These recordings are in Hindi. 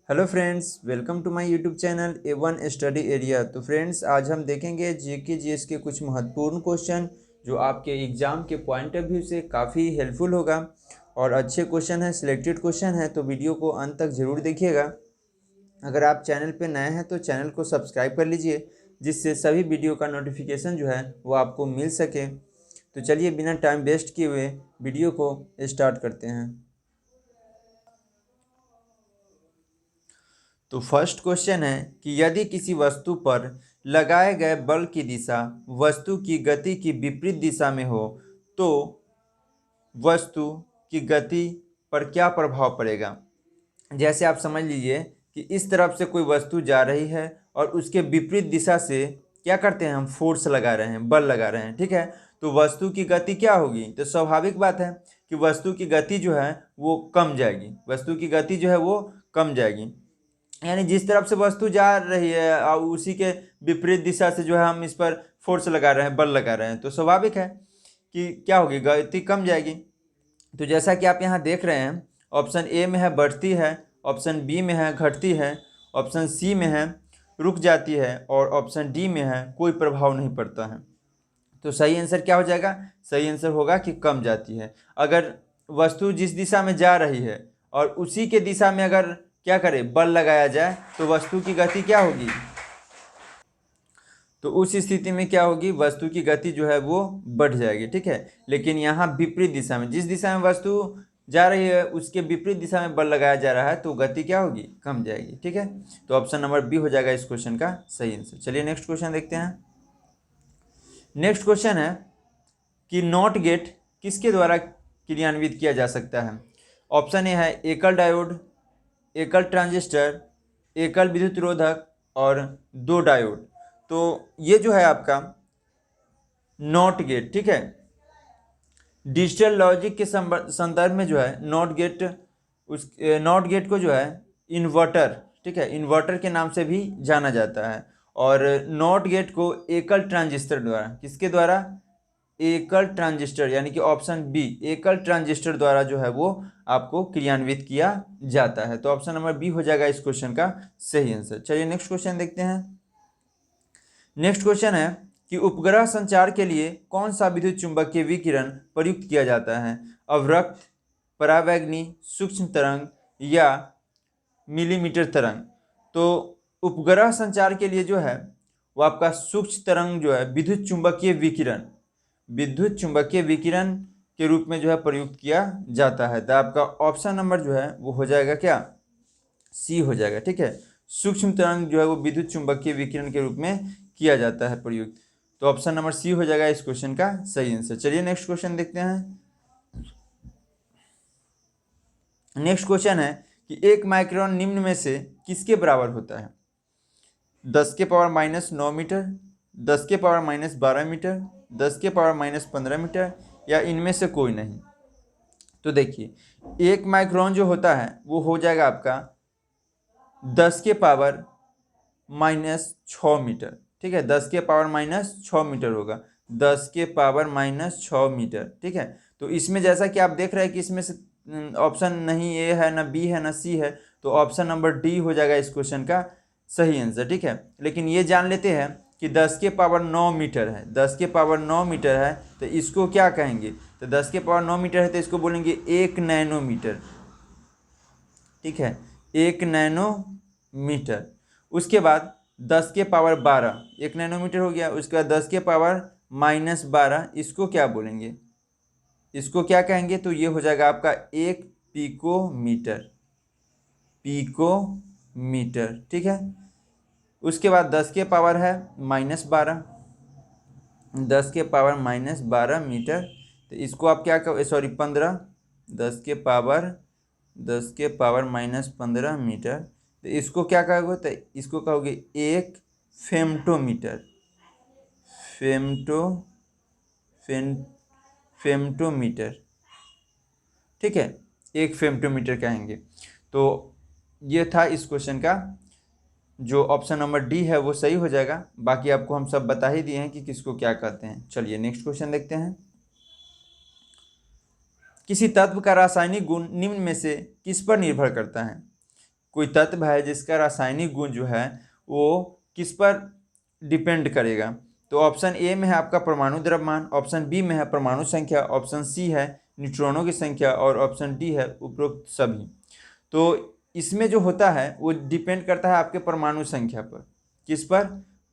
Hello friends, welcome to my YouTube channel A1 study area. तो फ्रेंड्स, आज हम देखेंगे जीके जीएस के कुछ महत्वपूर्ण क्वेश्चन जो आपके एग्ज़ाम के पॉइंट ऑफ व्यू से काफ़ी हेल्पफुल होगा और अच्छे क्वेश्चन हैं, सिलेक्टेड क्वेश्चन हैं। तो वीडियो को अंत तक ज़रूर देखिएगा। अगर आप चैनल पे नए हैं तो चैनल को सब्सक्राइब कर लीजिए, जिससे सभी वीडियो का नोटिफिकेशन जो है वो आपको मिल सके। तो चलिए बिना टाइम वेस्ट किए हुए वीडियो को स्टार्ट करते हैं। तो फर्स्ट क्वेश्चन है कि यदि किसी वस्तु पर लगाए गए बल की दिशा वस्तु की गति की विपरीत दिशा में हो तो वस्तु की गति पर क्या प्रभाव पड़ेगा। जैसे आप समझ लीजिए कि इस तरफ से कोई वस्तु जा रही है और उसके विपरीत दिशा से क्या करते हैं, हम फोर्स लगा रहे हैं, बल लगा रहे हैं। ठीक है, तो वस्तु की गति क्या होगी। तो स्वाभाविक बात है कि वस्तु की गति जो है वो कम जाएगी, वस्तु की गति जो है वो कम जाएगी। यानी जिस तरफ से वस्तु जा रही है और उसी के विपरीत दिशा से जो है हम इस पर फोर्स लगा रहे हैं, बल लगा रहे हैं, तो स्वाभाविक है कि क्या होगी, गति कम जाएगी। तो जैसा कि आप यहाँ देख रहे हैं, ऑप्शन ए में है बढ़ती है, ऑप्शन बी में है घटती है, ऑप्शन सी में है रुक जाती है और ऑप्शन डी में है कोई प्रभाव नहीं पड़ता है। तो सही आंसर क्या हो जाएगा, सही आंसर होगा कि कम जाती है। अगर वस्तु जिस दिशा में जा रही है और उसी के दिशा में अगर क्या करे, बल लगाया जाए, तो वस्तु की गति क्या होगी, तो उस स्थिति में क्या होगी, वस्तु की गति जो है वो बढ़ जाएगी। ठीक है, लेकिन यहाँ विपरीत दिशा में, जिस दिशा में वस्तु जा रही है उसके विपरीत दिशा में बल लगाया जा रहा है तो गति क्या होगी, कम जाएगी। ठीक है, तो ऑप्शन नंबर बी हो जाएगा इस क्वेश्चन का सही आंसर। चलिए नेक्स्ट क्वेश्चन देखते हैं। नेक्स्ट क्वेश्चन है कि नॉट गेट किसके द्वारा क्रियान्वित किया जा सकता है। ऑप्शन ए है एकल डायोड, एकल ट्रांजिस्टर, एकल विद्युत रोधक और दो डायोड। तो ये जो है आपका नॉट गेट, ठीक है, डिजिटल लॉजिक के संदर्भ में जो है नॉट गेट, उस नॉट गेट को जो है इन्वर्टर, ठीक है, इन्वर्टर के नाम से भी जाना जाता है। और नॉट गेट को एकल ट्रांजिस्टर द्वारा, किसके द्वारा, एकल ट्रांजिस्टर, यानी कि ऑप्शन बी एकल ट्रांजिस्टर द्वारा जो है वो आपको क्रियान्वित किया जाता है। तो ऑप्शन नंबर बी हो जाएगा इस क्वेश्चन का सही आंसर। चलिए नेक्स्ट क्वेश्चन देखते हैं। नेक्ष्ट क्वेश्चन है कि उपग्रह संचार के लिए कौन सा विद्युत चुंबकीय विकिरण प्रयुक्त किया जाता है। अवरक्त, परावैंगनी, सूक्ष्म तरंग या मिलीमीटर तरंग। तो उपग्रह संचार के लिए जो है वो आपका सूक्ष्म तरंग जो है विद्युत चुंबकीय विकिरण, विद्युत चुंबकीय विकिरण के रूप में जो है प्रयुक्त किया जाता है। तो आपका ऑप्शन नंबर जो है वो हो जाएगा क्या, सी हो जाएगा। ठीक है, सूक्ष्म तरंग जो है वो विद्युत चुंबकीय विकिरण के रूप में किया जाता है प्रयुक्त। तो ऑप्शन नंबर सी हो जाएगा इस क्वेश्चन का सही आंसर। चलिए नेक्स्ट क्वेश्चन देखते हैं। नेक्स्ट क्वेश्चन है कि 1 माइक्रोन निम्न में से किसके बराबर होता है। 10⁻⁻9 मीटर, 10⁻⁻12 मीटर, 10⁻⁻15 मीटर या इनमें से कोई नहीं। तो देखिए 1 माइक्रोन जो होता है वो हो जाएगा आपका 10⁻⁻6 मीटर। ठीक है, 10⁻⁻6 मीटर होगा, 10⁻⁻6 मीटर। ठीक है, तो इसमें जैसा कि आप देख रहे हैं कि इसमें से ऑप्शन नहीं ए है, ना बी है, ना सी है, तो ऑप्शन नंबर डी हो जाएगा इस क्वेश्चन का सही आंसर। ठीक है, लेकिन ये जान लेते हैं कि 10⁻9 मीटर है, 10⁻9 मीटर है तो इसको क्या कहेंगे, तो 10⁻9 मीटर है तो इसको बोलेंगे 1 नैनोमीटर। ठीक है, 1 नैनोमीटर। उसके बाद 10⁻12, 1 नैनोमीटर हो गया। उसके बाद 10⁻−12, इसको क्या बोलेंगे, इसको क्या कहेंगे, तो ये हो जाएगा आपका 1 पिकोमीटर, पिकोमीटर। ठीक है, उसके बाद 10⁻−12, 10⁻−12 मीटर, तो इसको आप क्या कहो, सॉरी 15, 10⁻−15 मीटर, तो इसको क्या कहोगे, तो इसको कहोगे 1 फेम्टोमीटर, फेम्टोमीटर। ठीक है, 1 फेम्टोमीटर कहेंगे। तो ये था इस क्वेश्चन का, जो ऑप्शन नंबर डी है वो सही हो जाएगा। बाकी आपको हम सब बता ही दिए हैं कि किसको क्या कहते हैं। चलिए नेक्स्ट क्वेश्चन देखते हैं। किसी तत्व का रासायनिक गुण निम्न में से किस पर निर्भर करता है। कोई तत्व है जिसका रासायनिक गुण जो है वो किस पर डिपेंड करेगा। तो ऑप्शन ए में है आपका परमाणु द्रव्यमान, ऑप्शन बी में है परमाणु संख्या, ऑप्शन सी है न्यूट्रॉनों की संख्या और ऑप्शन डी है उपरोक्त सभी। तो इसमें जो होता है वो डिपेंड करता है आपके परमाणु संख्या पर। किस पर?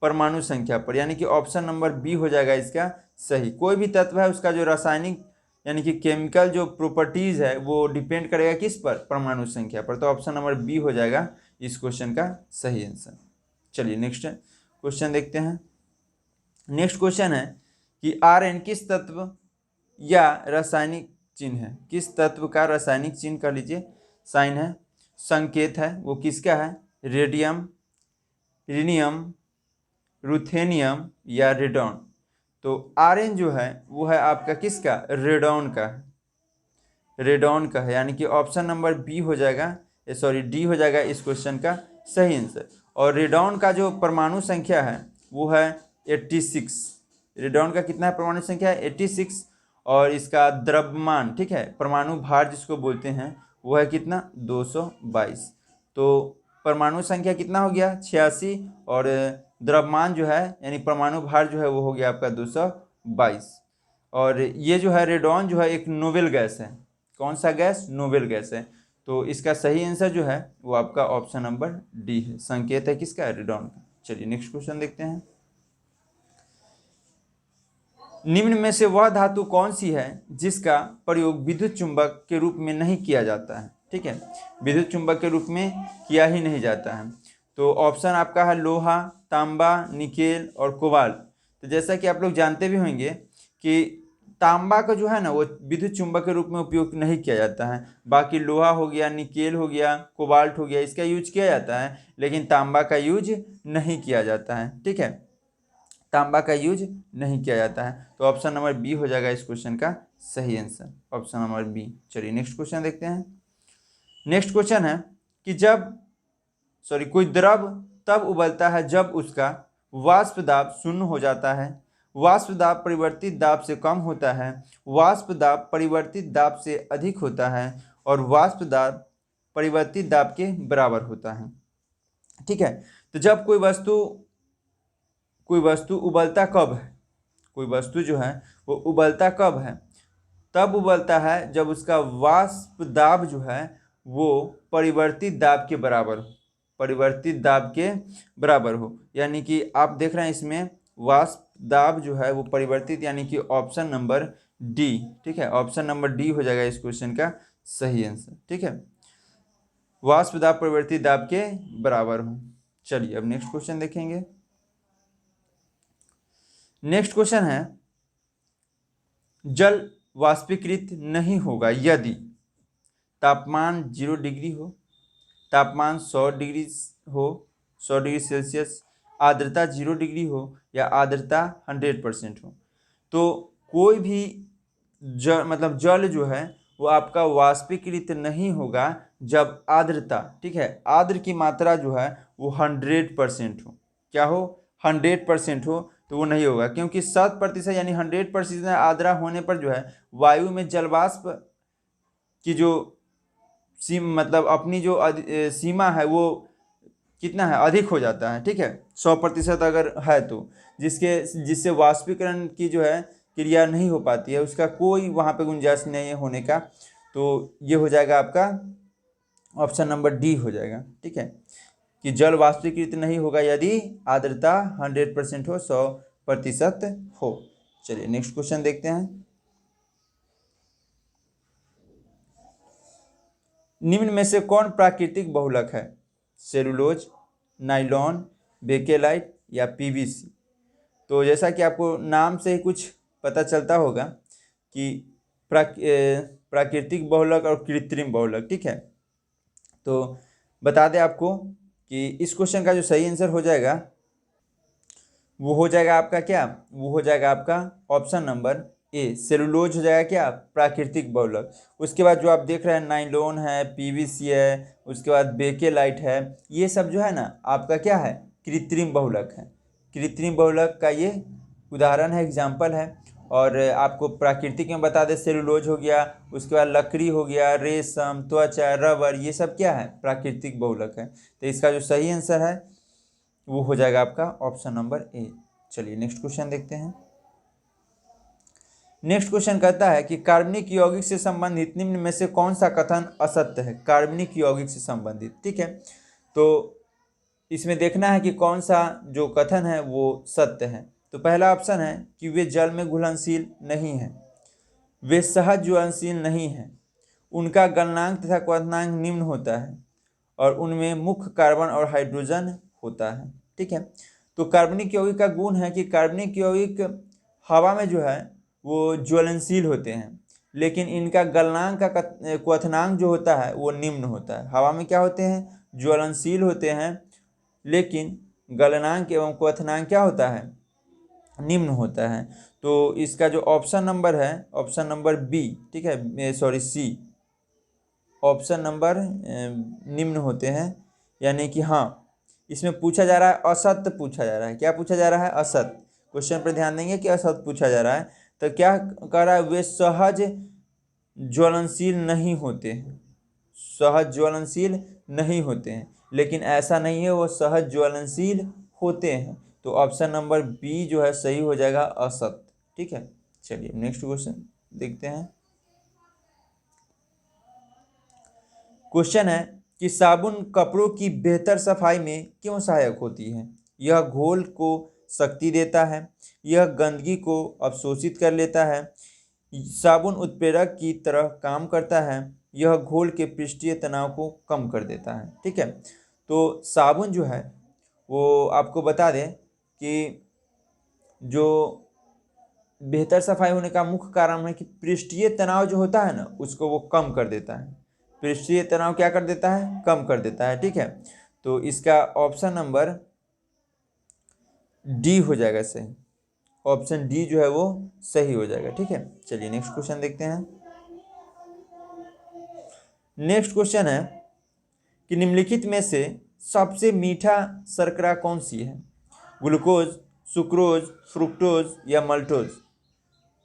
परमाणु संख्या पर, यानी कि ऑप्शन नंबर बी हो जाएगा इसका सही। कोई भी तत्व है उसका जो रासायनिक यानी कि केमिकल जो प्रॉपर्टीज है वो डिपेंड करेगा किस पर? परमाणु संख्या पर। तो ऑप्शन नंबर बी हो जाएगा इस क्वेश्चन का सही आंसर। चलिए नेक्स्ट क्वेश्चन देखते हैं। नेक्स्ट क्वेश्चन है कि Rn किस तत्व या रासायनिक चिन्ह है? किस तत्व का रासायनिक चिन्ह कह लीजिए साइन है, संकेत है, वो किसका है? रेडियम, रीनियम, रुथेनियम या रेडॉन? तो Rn जो है वो है आपका किसका? रेडॉन का है, रेडॉन का है, यानी कि ऑप्शन नंबर बी हो जाएगा, सॉरी डी हो जाएगा इस क्वेश्चन का सही आंसर। और रेडॉन का जो परमाणु संख्या है वो है 86। रेडॉन का कितना है परमाणु संख्या? 86। और इसका द्रव्यमान, ठीक है, परमाणु भार जिसको बोलते हैं, वो है कितना? 222। तो परमाणु संख्या कितना हो गया? 86, और द्रव्यमान जो है यानी परमाणु भार जो है वो हो गया आपका 222। और ये जो है रेडॉन जो है एक नोबेल गैस है। कौन सा गैस? नोबेल गैस है। तो इसका सही आंसर जो है वो आपका ऑप्शन नंबर डी है, संकेत है किसका? रेडॉन का। चलिए नेक्स्ट क्वेश्चन देखते हैं। निम्न में से वह धातु कौन सी है जिसका प्रयोग विद्युत चुंबक के रूप में नहीं किया जाता है? ठीक है, विद्युत चुंबक के रूप में किया ही नहीं जाता है। तो ऑप्शन आपका है लोहा, तांबा, निकेल और कोबाल्ट। तो जैसा कि आप लोग जानते भी होंगे कि तांबा का जो है ना वो विद्युत चुंबक के रूप में उपयोग नहीं किया जाता है। बाकी लोहा हो गया, निकेल हो गया, कोबाल्ट हो गया, इसका यूज किया जाता है, लेकिन तांबा का यूज नहीं किया जाता है। ठीक है, तांबा का यूज नहीं किया जाता है। तो ऑप्शन नंबर बी हो जाएगा इस क्वेश्चन का सही आंसर, ऑप्शन नंबर बी। चलिए नेक्स्ट क्वेश्चन देखते हैं। नेक्स्ट क्वेश्चन है कि कोई द्रव तब उबलता है जब उसका वाष्प दाब शून्य हो जाता है, वाष्प दाब परिवर्तित दाब से कम होता है, वाष्प दाब परिवर्तित दाब से अधिक होता है, और वाष्प दाब परिवर्तित दाब के बराबर होता है। ठीक है, तो जब कोई वस्तु उबलता कब है? कोई वस्तु जो है वो उबलता कब है? तब उबलता है जब उसका वाष्प दाब जो है वो परिवर्तित दाब के बराबर हो, परिवर्तित दाब के बराबर हो। यानी कि आप देख रहे हैं इसमें वाष्प दाब जो है वो परिवर्तित, यानी कि ऑप्शन नंबर डी। ठीक है, ऑप्शन नंबर डी हो जाएगा इस क्वेश्चन का सही आंसर। ठीक है, वाष्प दाब परिवर्तित दाब के बराबर हो। चलिए अब नेक्स्ट क्वेश्चन देखेंगे। नेक्स्ट क्वेश्चन है जल वाष्पीकृत नहीं होगा यदि तापमान 0 डिग्री हो, तापमान 100 डिग्री हो, 100 डिग्री सेल्सियस, आर्द्रता 0 डिग्री हो या आर्द्रता 100% हो। तो कोई भी जल जो है वो आपका वाष्पीकृत नहीं होगा जब आर्द्रता, ठीक है, आर्द्र की मात्रा जो है वो 100% हो। क्या हो? 100% हो तो वो नहीं होगा, क्योंकि 7% यानी 100% आर्द्रा होने पर जो है वायु में जलवाष्प की जो अपनी जो सीमा है वो कितना है? अधिक हो जाता है। ठीक है, 100% अगर है तो जिससे वाष्पीकरण की जो है क्रिया नहीं हो पाती है, उसका कोई वहाँ पे गुंजाइश नहीं है होने का। तो ये हो जाएगा आपका ऑप्शन नंबर डी हो जाएगा। ठीक है, कि जल वाष्पीकृत नहीं होगा यदि आर्द्रता 100% हो, 100% हो। चलिए नेक्स्ट क्वेश्चन देखते हैं। निम्न में से कौन प्राकृतिक बहुलक है? सेलुलोज, नाइलॉन, बेकेलाइट या पीवीसी? तो जैसा कि आपको नाम से ही कुछ पता चलता होगा कि प्राकृतिक बहुलक और कृत्रिम बहुलक। ठीक है, तो बता दें आपको कि इस क्वेश्चन का जो सही आंसर हो जाएगा वो हो जाएगा आपका क्या? वो हो जाएगा आपका ऑप्शन नंबर ए, सेलुलोज हो जाएगा क्या? प्राकृतिक बहुलक। उसके बाद जो आप देख रहे हैं नाइलॉन है, पीवीसी है, उसके बाद बेकेलाइट है, ये सब जो है ना आपका क्या है? कृत्रिम बहुलक है। कृत्रिम बहुलक का ये उदाहरण है, एग्जाम्पल है। और आपको प्राकृतिक में बता दें सेलुलोज हो गया, उसके बाद लकड़ी हो गया, रेशम, त्वचा, रबर, ये सब क्या है, प्राकृतिक बहुलक है। तो इसका जो सही आंसर है वो हो जाएगा आपका ऑप्शन नंबर ए। चलिए नेक्स्ट क्वेश्चन देखते हैं। नेक्स्ट क्वेश्चन कहता है कि कार्बनिक यौगिक से संबंधित निम्न में से कौन सा कथन असत्य है। कार्बनिक यौगिक से संबंधित, ठीक है, तो इसमें देखना है कि कौन सा जो कथन है वो सत्य है। तो पहला ऑप्शन है कि वे जल में घुलनशील नहीं है, वे सहज ज्वलनशील नहीं है, उनका गलनांक तथा क्वथनांक निम्न होता है, और उनमें मुख्य कार्बन और हाइड्रोजन होता है। ठीक है, तो कार्बनिक यौगिक का गुण है कि कार्बनिक यौगिक हवा में जो है वो ज्वलनशील होते हैं, लेकिन इनका गलनांक का क्वथनांक जो होता है वो निम्न होता है। हवा में क्या होते हैं, ज्वलनशील होते हैं, लेकिन गलनांक एवं क्वथनांक क्या होता है, निम्न होता है। तो इसका जो ऑप्शन नंबर है, ऑप्शन नंबर बी, ठीक है, सॉरी सी, ऑप्शन नंबर निम्न होते हैं, यानी कि हाँ, इसमें पूछा जा रहा है असत्य पूछा जा रहा है। क्या पूछा जा रहा है, असत्य। क्वेश्चन पर ध्यान देंगे कि असत्य पूछा जा रहा है। तो क्या कह रहा है, वे सहज ज्वलनशील नहीं होते हैं, सहज ज्वलनशील नहीं होते हैं, लेकिन ऐसा नहीं है, वो सहज ज्वलनशील होते हैं। तो ऑप्शन नंबर बी जो है सही हो जाएगा, असत्य। ठीक है, चलिए नेक्स्ट क्वेश्चन देखते हैं। क्वेश्चन है कि साबुन कपड़ों की बेहतर सफाई में क्यों सहायक होती है। यह घोल को शक्ति देता है, यह गंदगी को अवशोषित कर लेता है, साबुन उत्प्रेरक की तरह काम करता है, यह घोल के पृष्ठीय तनाव को कम कर देता है। ठीक है, तो साबुन जो है वो आपको बता दें कि जो बेहतर सफाई होने का मुख्य कारण है कि पृष्ठीय तनाव जो होता है ना उसको वो कम कर देता है। पृष्ठीय तनाव क्या कर देता है, कम कर देता है। ठीक है, तो इसका ऑप्शन नंबर डी हो जाएगा सही, ऑप्शन डी जो है वो सही हो जाएगा। ठीक है, चलिए नेक्स्ट क्वेश्चन देखते हैं। नेक्स्ट क्वेश्चन है कि निम्नलिखित में से सबसे मीठा शर्करा कौन सी है। ग्लूकोज, सुक्रोज, फ्रुक्टोज या मल्टोज।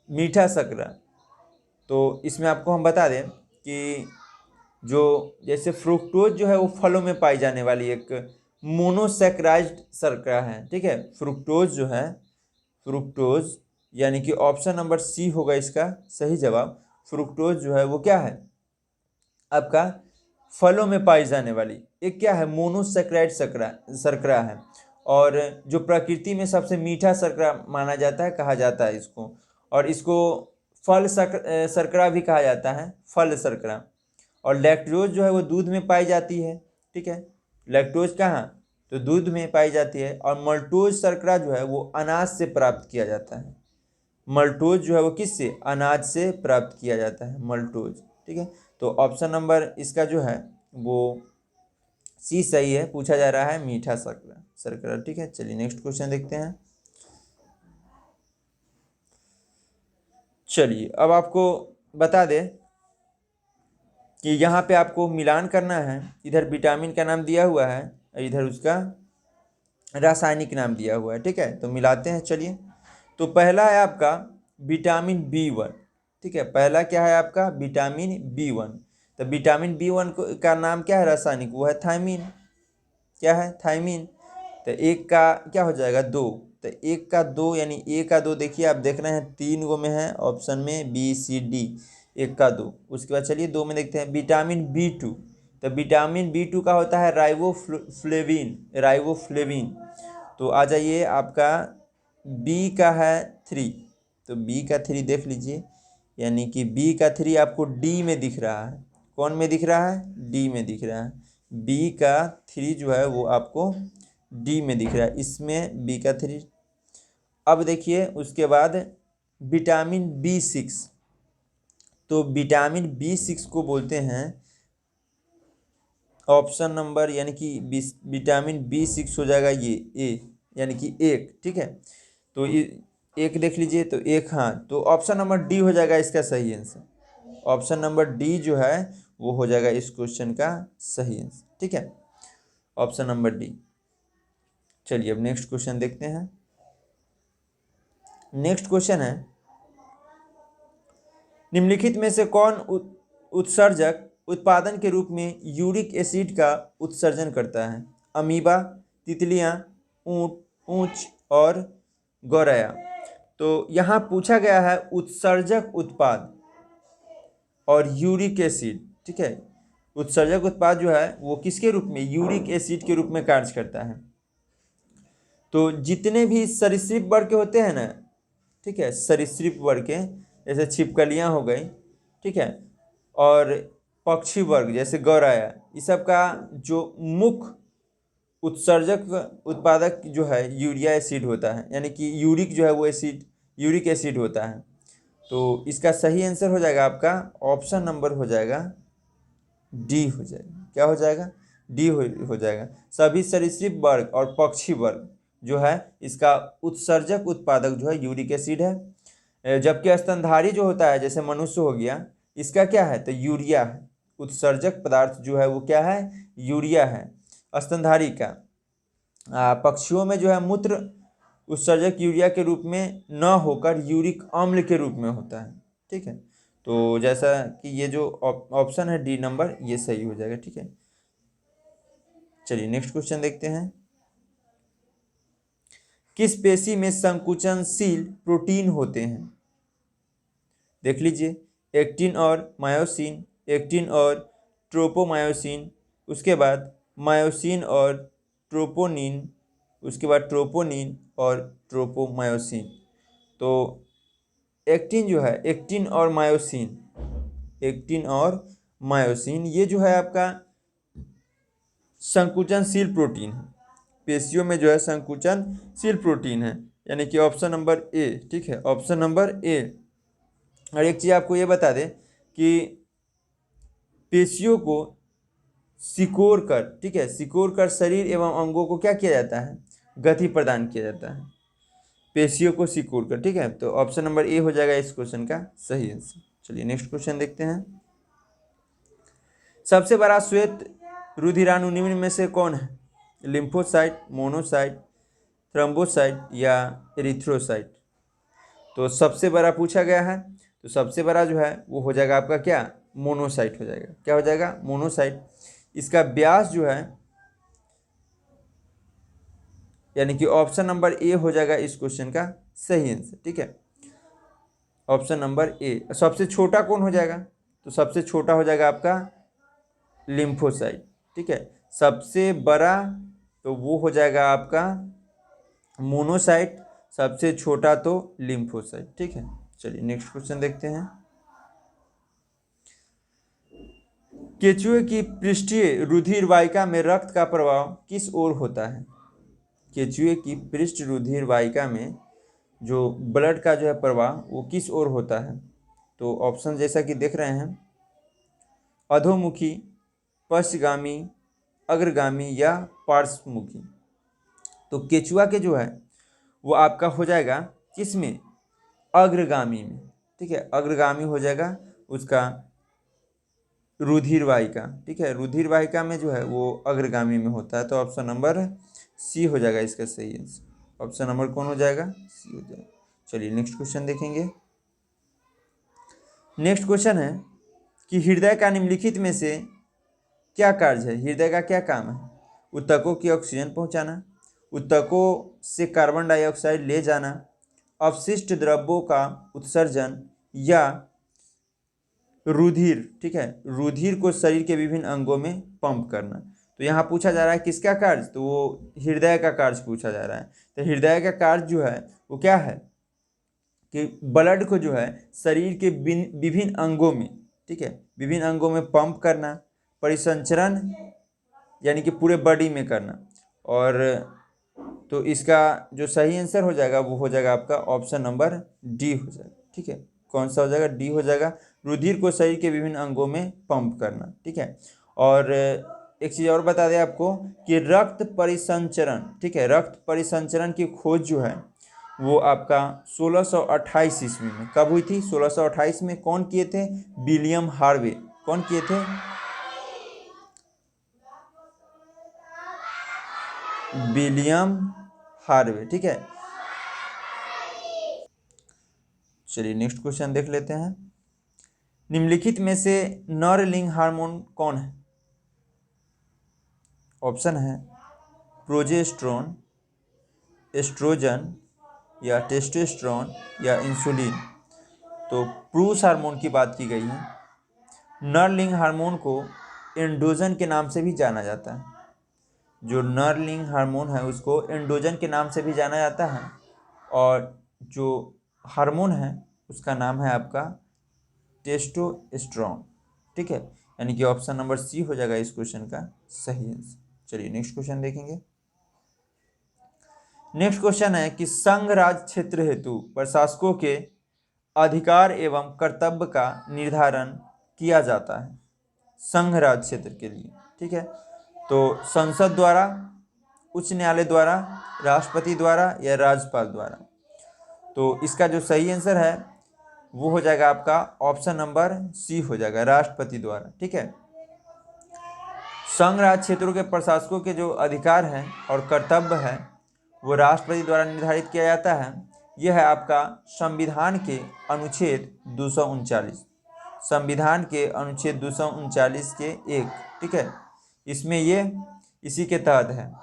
मीठा शर्करा, तो इसमें आपको हम बता दें कि जो जैसे फ्रुक्टोज जो है वो फलों में पाई जाने वाली एक मोनोसैकराइज्ड शर्करा है। ठीक है, फ्रुक्टोज जो है, फ्रुक्टोज यानी कि ऑप्शन नंबर सी होगा इसका सही जवाब। फ्रुक्टोज जो है वो क्या है, आपका फलों में पाई जाने वाली एक क्या है, मोनोसैकराइड शर्करा है, और जो प्रकृति में सबसे मीठा शर्करा माना जाता है, कहा जाता है इसको, और इसको फल शर्करा भी कहा जाता है, फल शर्करा। और लैक्टोज जो है वो दूध में पाई जाती है। ठीक है, लैक्टोज कहाँ, तो दूध में पाई जाती है। और मल्टोज शर्करा जो है वो अनाज से प्राप्त किया जाता है। मल्टोज जो है वो किससे, अनाज से प्राप्त किया जाता है, मल्टोज। ठीक है, तो ऑप्शन नंबर इसका जो है वो सी सही है, पूछा जा रहा है मीठा शर्करा शर्करा। ठीक है, चलिए नेक्स्ट क्वेश्चन देखते हैं। चलिए अब आपको बता दें कि यहाँ पे आपको मिलान करना है। इधर विटामिन का नाम दिया हुआ है, इधर उसका रासायनिक नाम दिया हुआ है। ठीक है, तो मिलाते हैं। चलिए, तो पहला है आपका विटामिन B1। ठीक है, पहला क्या है आपका, विटामिन B1। तो विटामिन B1 का नाम क्या है रासायनिक, वो है थायमीन। क्या है, थायमीन। तो एक का क्या हो जाएगा, दो। तो एक का दो यानी ए का दो, देखिए आप देख रहे हैं 3 गो में है ऑप्शन में, B C D, एक का दो। उसके बाद चलिए 2 में देखते हैं विटामिन B2। तो विटामिन B2 का होता है राइबोफ्लेविन, राइबोफ्लेविन। तो आ जाइए आपका बी का है 3। तो बी का 3 देख लीजिए, यानी कि बी का 3 आपको डी में दिख रहा है। कौन में दिख रहा है, डी में दिख रहा है। बी का 3 जो है वो आपको डी में दिख रहा है, इसमें बी का 3। अब देखिए उसके बाद विटामिन B6। तो विटामिन B6 को बोलते हैं ऑप्शन नंबर, यानी कि विटामिन B6 हो जाएगा ये ए, यानी कि एक। ठीक है, तो एक देख लीजिए, तो एक, हाँ, तो ऑप्शन नंबर डी हो जाएगा इसका सही आंसर। ऑप्शन नंबर डी जो है वो हो जाएगा इस क्वेश्चन का सही आंसर। ठीक है, ऑप्शन नंबर डी। चलिए अब नेक्स्ट क्वेश्चन देखते हैं। नेक्स्ट क्वेश्चन है निम्नलिखित में से कौन उत्सर्जक उत्पादन के रूप में यूरिक एसिड का उत्सर्जन करता है? अमीबा, तितलियां, ऊंट, ऊंच और गौरैया। तो यहाँ पूछा गया है उत्सर्जक उत्पाद और यूरिक एसिड, ठीक है। उत्सर्जक उत्पाद जो है वो किसके रूप में? यूरिक एसिड के रूप में कार्य करता है। तो जितने भी सरीसृप वर्ग के होते हैं ना, ठीक है, सरीसृप वर्ग के जैसे छिपकलियां हो गई, ठीक है, और पक्षी वर्ग जैसे गौरैया, इस सब का जो मुख्य उत्सर्जक उत्पादक जो है यूरिया एसिड होता है, यानी कि यूरिक जो है वो एसिड यूरिक एसिड होता है। तो इसका सही आंसर हो जाएगा आपका ऑप्शन नंबर हो जाएगा डी हो जाएगा। क्या हो जाएगा? डी हो जाएगा। सभी सरीसृप वर्ग और पक्षी वर्ग जो है इसका उत्सर्जक उत्पादक जो है यूरिक एसिड है। जबकि स्तनधारी जो होता है जैसे मनुष्य हो गया, इसका क्या है? तो यूरिया है। उत्सर्जक पदार्थ जो है वो क्या है? यूरिया है स्तनधारी का। पक्षियों में जो है मूत्र उत्सर्जक यूरिया के रूप में न होकर यूरिक अम्ल के रूप में होता है, ठीक है। तो जैसा कि ये जो ऑप्शन है डी नंबर, ये सही हो जाएगा, ठीक है। चलिए नेक्स्ट क्वेश्चन देखते हैं। किस पेशी में संकुचनशील प्रोटीन होते हैं? देख लीजिए, एक्टिन और मायोसिन, एक्टिन और ट्रोपोमायोसिन, उसके बाद मायोसिन और ट्रोपोनिन, उसके बाद ट्रोपोनिन और ट्रोपोमायोसिन। तो एक्टिन जो है, एक्टिन और मायोसिन, एक्टिन और मायोसिन ये जो है आपका संकुचनशील प्रोटीन है। पेशियों में जो है संकुचनशील प्रोटीन है, यानी कि ऑप्शन नंबर ए, ठीक है, ऑप्शन नंबर ए। और एक चीज़ आपको ये बता दें कि पेशियों को सिकोड़ कर, ठीक है, सिकोड़ कर शरीर एवं अंगों को क्या किया जाता है? गति प्रदान किया जाता है पेशियों को सिकोड़ कर, ठीक है। तो ऑप्शन नंबर ए हो जाएगा इस क्वेश्चन का सही आंसर। चलिए नेक्स्ट क्वेश्चन देखते हैं। सबसे बड़ा श्वेत रुधिराणु निम्न में से कौन है? लिम्फोसाइट, मोनोसाइट, थ्रोम्बोसाइट या एरिथ्रोसाइट। तो सबसे बड़ा पूछा गया है, तो सबसे बड़ा जो है वो हो जाएगा आपका क्या? मोनोसाइट हो जाएगा। क्या हो जाएगा? मोनोसाइट। इसका व्यास जो है, यानी कि ऑप्शन नंबर ए हो जाएगा इस क्वेश्चन का सही आंसर, ठीक है। Option number A. सबसे छोटा कौन हो जाएगा? तो सबसे छोटा हो जाएगा आपका लिम्फोसाइट, ठीक है। सबसे बड़ा तो वो हो जाएगा आपका मोनोसाइट, सबसे छोटा तो लिम्फोसाइट, ठीक है। चलिए नेक्स्ट क्वेश्चन देखते हैं। केंचुए की पृष्ठीय रुधिर वाहिका में रक्त का प्रवाह किस ओर होता है? केंचुए की पृष्ठ रुधिर वाहिका में जो ब्लड का जो है प्रवाह वो किस ओर होता है? तो ऑप्शन जैसा कि देख रहे हैं, अधोमुखी, पश्चगामी, अग्रगामी या पार्श्वमुखी। तो केंचुआ के जो है वो आपका हो जाएगा किस में? अग्रगामी में, ठीक है, अग्रगामी हो जाएगा उसका रुधिर वाहिका, ठीक है। रुधिर वाहिका में जो है वो अग्रगामी में होता है। तो ऑप्शन नंबर सी हो जाएगा इसका सही आंसर। ऑप्शन नंबर कौन हो जाएगा? सी हो जाएगा। चलिए नेक्स्ट क्वेश्चन देखेंगे। नेक्स्ट क्वेश्चन है कि हृदय का निम्नलिखित में से क्या कार्य है? हृदय का क्या काम है? ऊतकों की ऑक्सीजन पहुंचाना, ऊतकों से कार्बन डाइऑक्साइड ले जाना, अपशिष्ट द्रव्यों का उत्सर्जन या रुधिर, ठीक है, रुधिर को शरीर के विभिन्न अंगों में पंप करना। तो यहाँ पूछा जा रहा है किसका कार्य? तो वो हृदय का कार्य पूछा जा रहा है। तो हृदय का कार्य जो है वो क्या है कि ब्लड को जो है शरीर के विभिन्न अंगों में, ठीक है, विभिन्न अंगों में पंप करना, परिसंचरण यानी कि पूरे बॉडी में करना। और तो इसका जो सही आंसर हो जाएगा वो हो जाएगा आपका ऑप्शन नंबर डी हो जाएगा, ठीक है। कौन सा हो जाएगा? डी हो जाएगा, रुधिर को शरीर के विभिन्न अंगों में पंप करना, ठीक है। और एक चीज़ और बता दें आपको कि रक्त परिसंचरण, ठीक है, रक्त परिसंचरण की खोज जो है वो आपका 1628 ईस्वी में कब हुई थी? 1628 में। कौन किए थे? William Harvey. कौन किए थे? विलियम हार्वे, ठीक है। चलिए नेक्स्ट क्वेश्चन देख लेते हैं। निम्नलिखित में से नरलिंग हार्मोन कौन है? ऑप्शन है प्रोजेस्टेरोन, एस्ट्रोजन या टेस्टोस्टेरोन या इंसुलिन। तो पुरुष हार्मोन की बात की गई है। नरलिंग हार्मोन को एंड्रोजन के नाम से भी जाना जाता है। जो नरलिंग हार्मोन है उसको एंड्रोजन के नाम से भी जाना जाता है, और जो हार्मोन है उसका नाम है आपका टेस्टोस्टेरोन। ठीक है, यानी कि ऑप्शन नंबर सी हो जाएगा इस क्वेश्चन का सही आंसर। चलिए नेक्स्ट क्वेश्चन देखेंगे। नेक्स्ट क्वेश्चन है कि संघ राज क्षेत्र हेतु प्रशासकों के अधिकार एवं कर्तव्य का निर्धारण किया जाता है संघ राज क्षेत्र के लिए। ठीक है, तो संसद द्वारा, उच्च न्यायालय द्वारा, राष्ट्रपति द्वारा या राज्यपाल द्वारा। तो इसका जो सही आंसर है वो हो जाएगा आपका ऑप्शन नंबर सी हो जाएगा, राष्ट्रपति द्वारा। ठीक है, संघ राज्य क्षेत्रों के प्रशासकों के जो अधिकार हैं और कर्तव्य है वो राष्ट्रपति द्वारा निर्धारित किया जाता है। यह है आपका संविधान के अनुच्छेद 239, संविधान के अनुच्छेद 239 के 1। ठीक है, इसमें ये इसी के तहत है,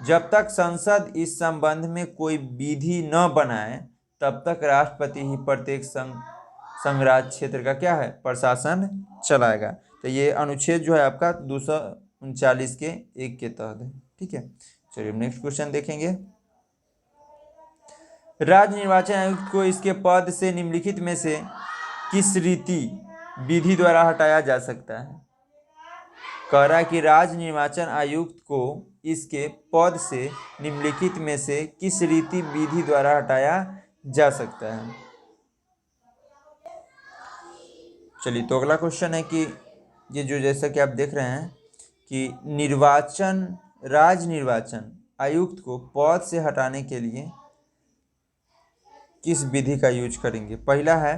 जब तक संसद इस संबंध में कोई विधि न बनाए तब तक राष्ट्रपति ही प्रत्येक संघराज्य क्षेत्र का क्या है, प्रशासन चलाएगा। तो ये अनुच्छेद जो है आपका 239 के 1 के तहत है। ठीक है, चलिए नेक्स्ट क्वेश्चन देखेंगे। राज्य निर्वाचन आयुक्त को इसके पद से निम्नलिखित में से किस रीति विधि द्वारा हटाया जा सकता है? कह रहा है कि राज्य निर्वाचन आयुक्त को इसके पद से निम्नलिखित में से किस रीति विधि द्वारा हटाया जा सकता है। चलिए, तो अगला क्वेश्चन है कि ये जो जैसा कि आप देख रहे हैं कि राज्य निर्वाचन आयुक्त को पद से हटाने के लिए किस विधि का यूज करेंगे। पहला है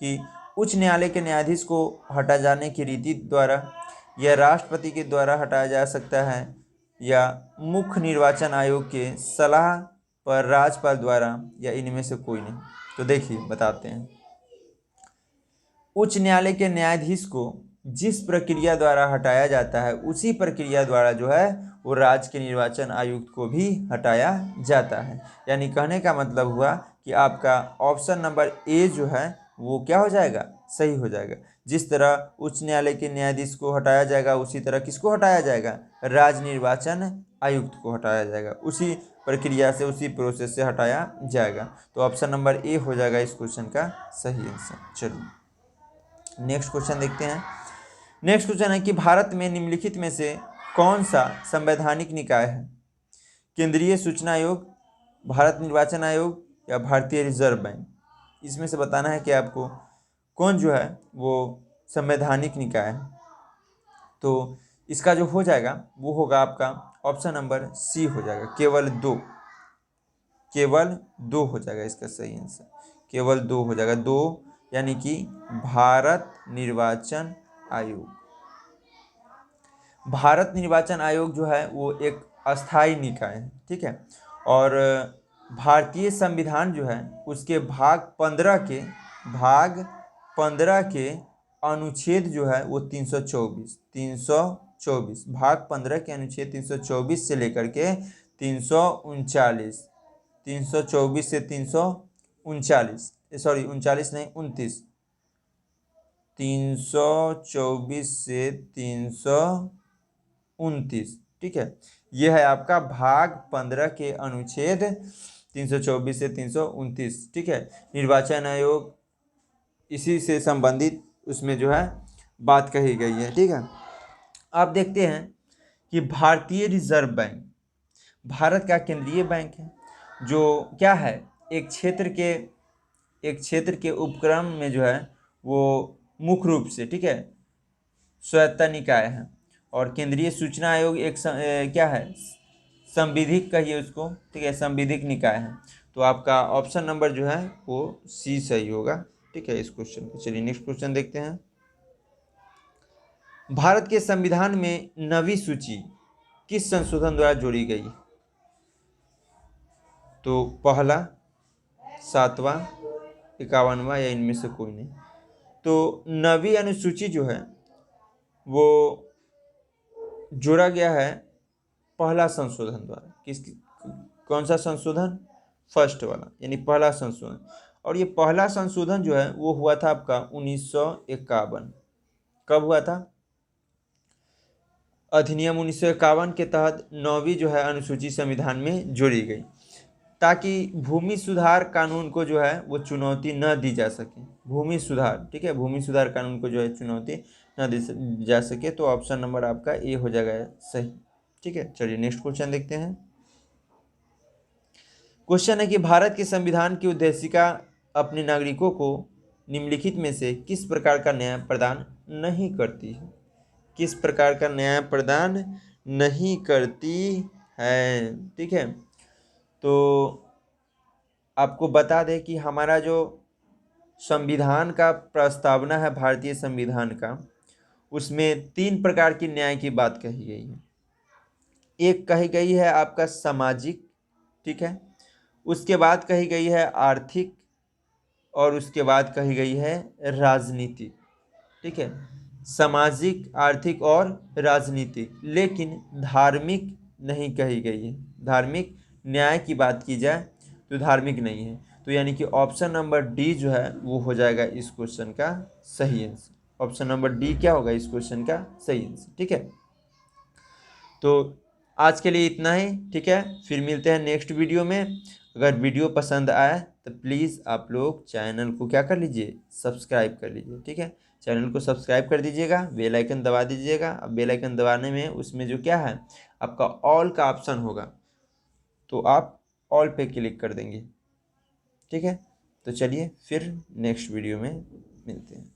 कि उच्च न्यायालय के न्यायाधीश को हटा जाने की रीति द्वारा, या राष्ट्रपति के द्वारा हटाया जा सकता है, या मुख्य निर्वाचन आयोग के सलाह पर राज्यपाल द्वारा, या इनमें से कोई नहीं। तो देखिए बताते हैं। उच्च न्यायालय के न्यायाधीश को जिस प्रक्रिया द्वारा हटाया जाता है उसी प्रक्रिया द्वारा जो है वो राज्य के निर्वाचन आयुक्त को भी हटाया जाता है। यानी कहने का मतलब हुआ कि आपका ऑप्शन नंबर ए जो है वो क्या हो जाएगा, सही हो जाएगा। जिस तरह उच्च न्यायालय के न्यायाधीश को हटाया जाएगा उसी तरह किसको हटाया जाएगा, राज्य निर्वाचन आयुक्त को हटाया जाएगा। उसी प्रक्रिया से, उसी प्रोसेस से हटाया जाएगा। तो ऑप्शन नंबर ए हो जाएगा इस क्वेश्चन का सही आंसर। चलिए नेक्स्ट क्वेश्चन देखते हैं। नेक्स्ट क्वेश्चन है कि भारत में निम्नलिखित में से कौन सा संवैधानिक निकाय है? केंद्रीय सूचना आयोग, भारत निर्वाचन आयोग या भारतीय रिजर्व बैंक। इसमें से बताना है कि आपको कौन जो है वो संवैधानिक निकाय है। तो इसका जो हो जाएगा वो होगा आपका ऑप्शन नंबर सी हो जाएगा, केवल दो हो जाएगा इसका सही आंसर। केवल 2 हो जाएगा, 2 यानी कि भारत निर्वाचन आयोग। भारत निर्वाचन आयोग जो है वो एक अस्थाई निकाय है। ठीक है, और भारतीय संविधान जो है उसके भाग 15 के अनुच्छेद जो है वो 324 भाग 15 के अनुच्छेद 324 से लेकर के 339, 324 से 339, सॉरी 39 नहीं 29, 324 से 329। ठीक है, यह है आपका भाग 15 के अनुच्छेद 324 से 329। ठीक है, निर्वाचन आयोग इसी से संबंधित उसमें जो है बात कही गई है। ठीक है, आप देखते हैं कि भारतीय रिजर्व बैंक भारत का केंद्रीय बैंक है, जो क्या है एक क्षेत्र के उपक्रम में जो है वो मुख्य रूप से, ठीक है, स्वायत्ता निकाय है। और केंद्रीय सूचना आयोग एक क्या है, संविधिक कहिए उसको, ठीक है, संविधिक निकाय है। तो आपका ऑप्शन नंबर जो है वो सी सही होगा। ठीक है, इस क्वेश्चन को। चलिए नेक्स्ट क्वेश्चन देखते हैं। भारत के संविधान में 9वीं सूची किस संशोधन द्वारा जोड़ी गई? तो पहला, 7वां, 51वां या इनमें से कोई नहीं। तो 9वीं अनुसूची जो है वो जोड़ा गया है पहला संशोधन द्वारा। कौन सा संशोधन? फर्स्ट वाला, यानी पहला संशोधन। और ये पहला संशोधन जो है वो हुआ था आपका 1951। कब हुआ था? अधिनियम 1951 के तहत 9वीं जो है अनुसूची संविधान में जोड़ी गई, ताकि भूमि सुधार कानून को जो है वो चुनौती न दी जा सके। भूमि सुधार, ठीक है, भूमि सुधार कानून को जो है चुनौती न दी जा सके। तो ऑप्शन नंबर आपका ए हो जाएगा सही। ठीक है, चलिए नेक्स्ट क्वेश्चन देखते हैं। क्वेश्चन है कि भारत के संविधान की उद्देशिका अपने नागरिकों को निम्नलिखित में से किस प्रकार का न्याय प्रदान नहीं करती है? किस प्रकार का न्याय प्रदान नहीं करती है? ठीक है, तो आपको बता दें कि हमारा जो संविधान का प्रस्तावना है, भारतीय संविधान का, उसमें 3 प्रकार की न्याय की बात कही गई है। एक कही गई है आपका सामाजिक, ठीक है, उसके बाद कही गई है आर्थिक, और उसके बाद कही गई है राजनीतिक। ठीक है, सामाजिक, आर्थिक और राजनीतिक, लेकिन धार्मिक नहीं कही गई है। धार्मिक न्याय की बात की जाए तो धार्मिक नहीं है। तो यानी कि ऑप्शन नंबर डी जो है वो हो जाएगा इस क्वेश्चन का सही आंसर। ऑप्शन नंबर डी क्या होगा इस क्वेश्चन का सही आंसर। ठीक है, तो आज के लिए इतना ही। ठीक है, फिर मिलते हैं नेक्स्ट वीडियो में। अगर वीडियो पसंद आए तो प्लीज़ आप लोग चैनल को क्या कर लीजिए, सब्सक्राइब कर लीजिए। ठीक है, चैनल को सब्सक्राइब कर दीजिएगा, बेल आइकन दबा दीजिएगा। अब बेल आइकन दबाने में उसमें जो क्या है आपका ऑल का ऑप्शन होगा, तो आप ऑल पे क्लिक कर देंगे। ठीक है, तो चलिए फिर नेक्स्ट वीडियो में मिलते हैं।